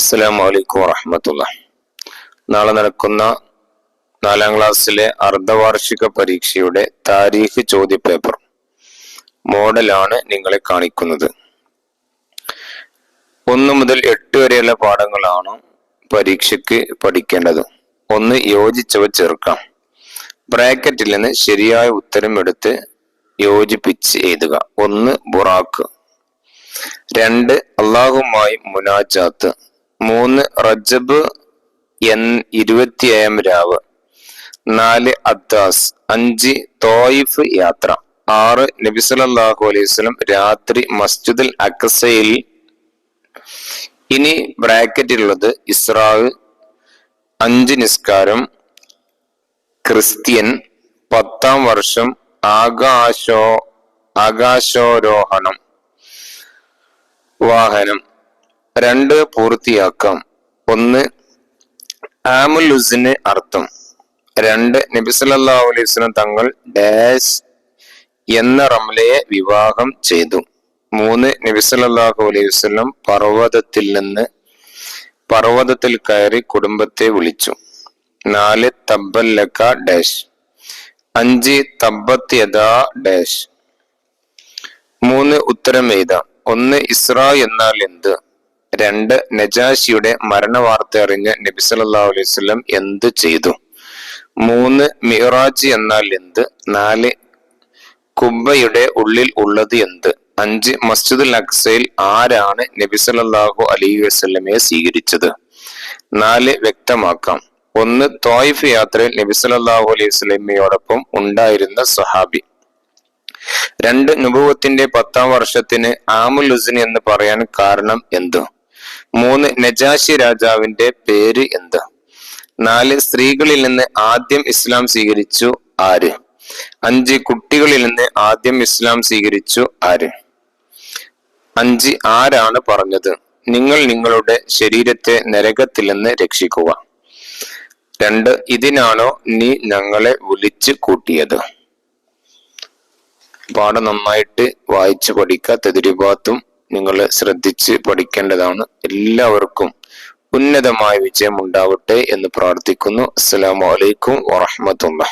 അസ്സലാമു അലൈക്കും വറഹ്മത്തുള്ളാഹി. നാളെ നടക്കുന്ന 4ാം ക്ലാസ്സിലെ അർദ്ധവാർഷിക പരീക്ഷയുടെ താരീഖ് ചോദ്യപേപ്പർ മോഡലാണ് നിങ്ങളെ കാണിക്കുന്നത്. 1 മുതൽ 8 വരെയുള്ള പാഠങ്ങളാണ് പരീക്ഷയ്ക്ക് പഠിക്കേണ്ടത്. 1 യോജിച്ചവ ചേർക്കാം. ബ്രാക്കറ്റിൽ നിന്ന് ശരിയായ ഉത്തരം എടുത്ത് യോജിപ്പിച്ച് എഴുതുക. 1 ബുറാഖ്, 2 അല്ലാഹുമായി മുനാജാത്ത്, 3 റജബ് 27 രാവ്, 4 അദ്ദാസ്, 5 തോയിഫ് യാത്ര, 6 നബി സല്ലല്ലാഹു അലൈഹി വസല്ലം രാത്രി മസ്ജിദുൽ അഖ്സയിൽ. ഇനി ബ്രാക്കറ്റിലുള്ളത് ഇസ്രാ, 5 നിസ്കാരം, ക്രിസ്ത്യൻ, 10ാം വർഷം, ആകാശോരോഹണം, വാഹനം. 2 പൂർത്തിയാക്കാം. 1 ആമുൽ ഹുസ്ന് അർത്ഥം. 2 നബി സല്ലല്ലാഹു അലൈഹി വസല്ലം തങ്ങൾ ഡാഷ് എന്ന റംലയെ വിവാഹം ചെയ്തു. 3 നബി സല്ലല്ലാഹു അലൈഹി വസല്ലം പർവ്വതത്തിൽ കയറി കുടുംബത്തെ വിളിച്ചു. 4 തബ്ബല്ലക ഡാഷ്. 5 തബ്ബത്ത് യദാ ഡാഷ്. 3 ഉത്തരം എഴുതാം. 1 ഇസ്രാ എന്നാൽ എന്ത്? 2 നജാഷിയുടെ മരണവാർത്ത അറിഞ്ഞ നബി സല്ലല്ലാഹു അലൈഹി വസല്ലം എന്ത് ചെയ്തു? 3 മിഅ്റാജ് എന്നാൽ എന്ത്? 4 കുബ്ബയുടെ ഉള്ളിൽ ഉള്ളത് എന്ത്? 5 മസ്ജിദുൽ അഖ്സയിൽ ആരാണ് നബി സല്ലല്ലാഹു അലൈഹി വസല്ലമയെ സ്വീകരിച്ചത്? 4 വ്യക്തമാക്കാം. 1 തോയിഫ് യാത്രയിൽ നബി സല്ലല്ലാഹു അലൈഹി വസല്ലമയോടൊപ്പം ഉണ്ടായിരുന്ന സ്വഹാബി. 2 നുബുവത്തിന്റെ 10ാം വർഷത്തിന് ആമുൽ ഹുസ്ന് എന്ന് പറയാൻ കാരണം എന്ത്? 3 നജാഷി രാജാവിന്റെ പേര് എന്ത്? 4 സ്ത്രീകളിൽ നിന്ന് ആദ്യം ഇസ്ലാം സ്വീകരിച്ചു ആര്? 5 കുട്ടികളിൽ നിന്ന് ആദ്യം ഇസ്ലാം സ്വീകരിച്ചു ആര്? 5 ആരാണ് പറഞ്ഞത് നിങ്ങൾ നിങ്ങളുടെ ശരീരത്തെ നരകത്തിൽ നിന്ന് രക്ഷിക്കുക? 2 ഇതിനാണോ നീ ഞങ്ങളെ വിളിച്ചു കൂട്ടിയത്? പാഠം നന്നായിട്ട് വായിച്ചു പഠിക്കുക. തദ്രീബാത്തും നിങ്ങൾ ശ്രദ്ധിച്ച് പഠിക്കേണ്ടതാണ്. എല്ലാവർക്കും ഉന്നതമായ വിജയം ഉണ്ടാവട്ടെ എന്ന് പ്രാർത്ഥിക്കുന്നു. അസ്സലാമു അലൈക്കും വറഹ്മത്തുള്ളാഹി.